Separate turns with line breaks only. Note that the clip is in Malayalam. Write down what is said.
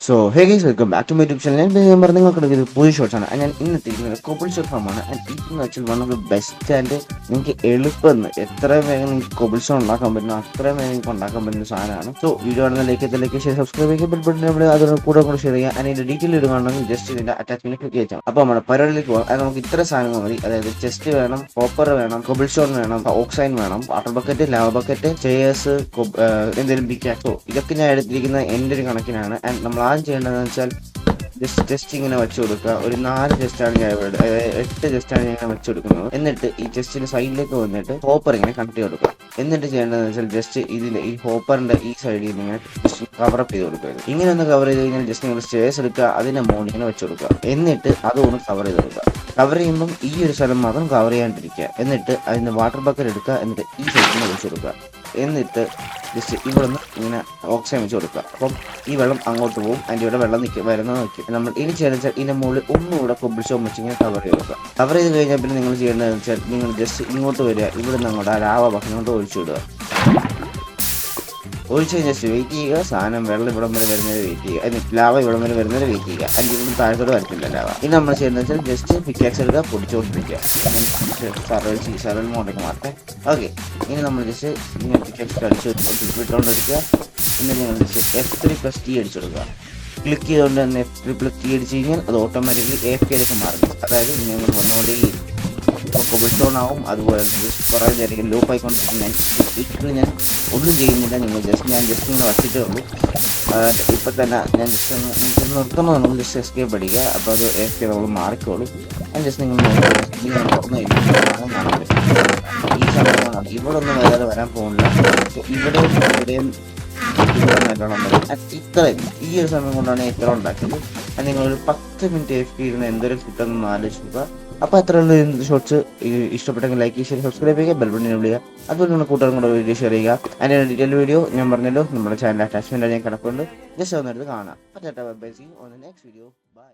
So hey guys welcome back to my YouTube channel. ഞാൻ പറഞ്ഞ നിങ്ങൾക്ക് ഇത് പുതിയ ഷോർട്സ് ആണ്. ഞാൻ ഇന്നെത്തിയിരിക്കുന്നത് കോബിൾ ഷോട്ട് ഫാമാണ്. ഇതെന്ന് വെച്ചാൽ one of the best and നിങ്ങൾക്ക് എളുപ്പം എത്രയും വേഗം നിങ്ങൾക്ക് കോബിൾ സ്റ്റോൺ ഉണ്ടാക്കാൻ പറ്റുന്നു അത്രയും വേഗം നിങ്ങൾക്ക് ഉണ്ടാക്കാൻ പറ്റുന്ന സാധനമാണ്. സോ വീഡിയോ ആണെന്ന് ലൈക്ക് ഷെയർ സബ്സ്ക്രൈബ് ചെയ്യുക, ബെൽ ബട്ടൺ നമ്മൾ അതിന് കൂടെ ഷെയർ ചെയ്യുക. അതിൻ്റെ ഡീറ്റെയിൽ ഇടുകയാണെങ്കിൽ ജസ്റ്റ് ഇതിൻ്റെ അറ്റാച്ച്മെന്റ് ക്ലിക്ക് ചെയ്യാം. അപ്പോൾ നമ്മുടെ പരിപാടിയിലേക്ക് പോകാം. അത് നമുക്ക് ഇത്ര സാധനങ്ങൾ മതി. അതായത് ചെസ്റ്റ് വേണം, കോപ്പർ വേണം, കോബിൾ സ്റ്റോൺ വേണം, ഓക്സൈൻ വേണം, water bucket, lava bucket, chairs, എന്തെങ്കിലും പിക്കാക്സോ, ഇതൊക്കെ ഞാൻ എടുത്തിരിക്കുന്ന എൻ്റെ ഒരു കണക്കിനാണ്. ആൻഡ് നമ്മൾ ആദ്യം ചെയ്യേണ്ടതെന്ന് വെച്ചാൽ ജസ്റ്റ് ഇങ്ങനെ വെച്ച് കൊടുക്കുക. ഒരു 4 ചെസ്റ്റാണ് ഞാൻ ഇവിടെ, 8 ചെസ്റ്റാണ് ഞാൻ വെച്ച് കൊടുക്കുന്നത്. എന്നിട്ട് ഈ ചെസ്റ്റിന്റെ സൈഡിലേക്ക് വന്നിട്ട് ഹോപ്പർ ഇങ്ങനെ കണക്ട് ചെയ്ത് കൊടുക്കുക. എന്നിട്ട് ചെയ്യേണ്ടതെന്ന് വെച്ചാൽ ജസ്റ്റ് ഇതിന്റെ ഈ ഹോപ്പറിന്റെ ഈ സൈഡിൽ നിന്ന് ഇങ്ങനെ ജസ്റ്റ് കവറപ്പ് ചെയ്ത് കൊടുക്കുക. ഇങ്ങനെ ഒന്ന് കവർ ചെയ്ത് കഴിഞ്ഞാൽ ജസ്റ്റ് നിങ്ങൾ സ്റ്റേഴ്സ് എടുക്കുക, അതിന്റെ മുകളിൽ ഇങ്ങനെ വെച്ച് കൊടുക്കുക. എന്നിട്ട് അതൊന്ന് കവർ ചെയ്ത് കൊടുക്കുക. കവർ ചെയ്യുമ്പം ഈ ഒരു സ്ഥലം മാത്രം കവർ ചെയ്യാണ്ടിരിക്കുക. എന്നിട്ട് അതിന്റെ വാട്ടർ ബക്കറ്റ് എടുക്കുക. എന്നിട്ട് ഈ സൈഡിൽ വെച്ച് കൊടുക്കുക. എന്നിട്ട് ജസ്റ്റ് ഇവിടെ നിന്ന് ഇങ്ങനെ ഓക്സിജൻ വെച്ച് കൊടുക്കുക. അപ്പം ഈ വെള്ളം അങ്ങോട്ട് പോകും. അതിൻ്റെ ഇവിടെ വെള്ളം വരുന്നത് നിൽക്കും. നമ്മൾ ഇനി ചെയ്യണമെന്ന് വെച്ചാൽ ഇതിൻ്റെ മുകളിൽ ഒന്നുകൂടെ കോബിൾ സ്റ്റോൺ വെച്ച് ഇങ്ങനെ കവർ ചെയ്ത് കൊടുക്കുക. കവർ ചെയ്ത് കഴിഞ്ഞാൽ പിന്നെ നിങ്ങൾ ചെയ്യേണ്ടതെന്ന് വെച്ചാൽ നിങ്ങൾ ജസ്റ്റ് ഇങ്ങോട്ട് വരിക. ഇവിടെ നിന്ന് അങ്ങോട്ട് ആ ലാവ ഭക്ഷണോട്ട് ഒഴിച്ചു വിടുക. ഒഴിച്ച് ജസ്റ്റ് വെയിറ്റ് ചെയ്യുക. സാധനം വെള്ളം ഇവിടം വരെ വരുന്നവരെ വെയിറ്റ് ചെയ്യുക. അതിന് ലാവ ഇവിടം വരെ വരുന്നവരെ വെയിറ്റ് ചെയ്യുക. അതിൻ്റെ ഇവിടെ താഴത്തോട് വരത്തില്ല ലാവ. ഇനി നമ്മൾ ചെയ്യുന്നത് വെച്ചാൽ ജസ്റ്റ് പിക്കാക്സ് എടുക്കുക, പൊടിച്ചുകൊണ്ടിരിക്കുക. സർവൽ മോഡൊക്കെ മാറട്ടെ. ഓക്കെ, ഇനി നമ്മൾ ജസ്റ്റ് ഇങ്ങനെ പിക്കാക്സ് അടിച്ച് വിട്ടുകൊണ്ടിരിക്കുക. പിന്നെ നിങ്ങൾ ജസ്റ്റ് F3+T അടിച്ചു കൊടുക്കുക. ക്ലിക്ക് ചെയ്തുകൊണ്ട് തന്നെ F3+T അടിച്ച് കഴിഞ്ഞാൽ അത് ഓട്ടോമാറ്റിക്കലി AFK മാറും. അതായത് നിങ്ങൾ വന്നോടെ ഇപ്പോൾ കോബിൾ സ്റ്റോൺ ആവും. അതുപോലെ കുറേ നേരം ലൂപ്പ് ആയിക്കൊണ്ടിരിക്കുന്നത്. ഇപ്പോൾ ഞാൻ ഒന്നും ചെയ്യുന്നില്ല. ഞാൻ ജസ്റ്റ് ഇങ്ങനെ വച്ചിട്ടേ ഉള്ളൂ. ഇപ്പം തന്നെ ഞാൻ ജസ്റ്റ് നിങ്ങൾക്ക് നിർത്തുമ്പോൾ നമ്മൾ ജസ്റ്റ് എസ്കേപ്പ് അടിക്കുക. അപ്പോൾ അത് AFK നമ്മൾ മാറിക്കോളും. ഞാൻ ജസ്റ്റ് നിങ്ങൾ തുറന്നു കഴിഞ്ഞാൽ ഈ സമയമാണ് ഇവിടെ ഒന്നും വരാതെ വരാൻ പോകുന്നില്ല. ഇവിടെയും നല്ലോണം ഇത്രയും ഈ ഒരു സമയം കൊണ്ടാണ് ഇത്ര ഉണ്ടാക്കിയത്. നിങ്ങളൊരു 10 മിനിറ്റ് AFK ഇരുന്ന് എന്തൊരു കിട്ടുമെന്ന് ആലോചിക്കുക. അപ്പോൾ അത്രയുള്ള ഷോർട്സ് ഇഷ്ടപ്പെട്ടെങ്കിൽ ലൈക്ക് ചെയ്യുക, സബ്സ്ക്രൈബ് ചെയ്യുക, ബെൽ ബട്ടൺ വിളിക്കുക. അതുപോലെ നമ്മുടെ കൂട്ടുകാരും കൂടെ വീഡിയോ ഷെയർ ചെയ്യുക. അതിൻ്റെ ഡീറ്റെയിൽ വീഡിയോ ഞാൻ പറഞ്ഞല്ലോ നമ്മുടെ ചാനൽ അറ്റാച്ച്മെൻറ്റ് ഞാൻ കിടക്കുന്നുണ്ട്. ജസ്റ്റ് ഒന്നെടുത്ത് കാണാം. Next video bye.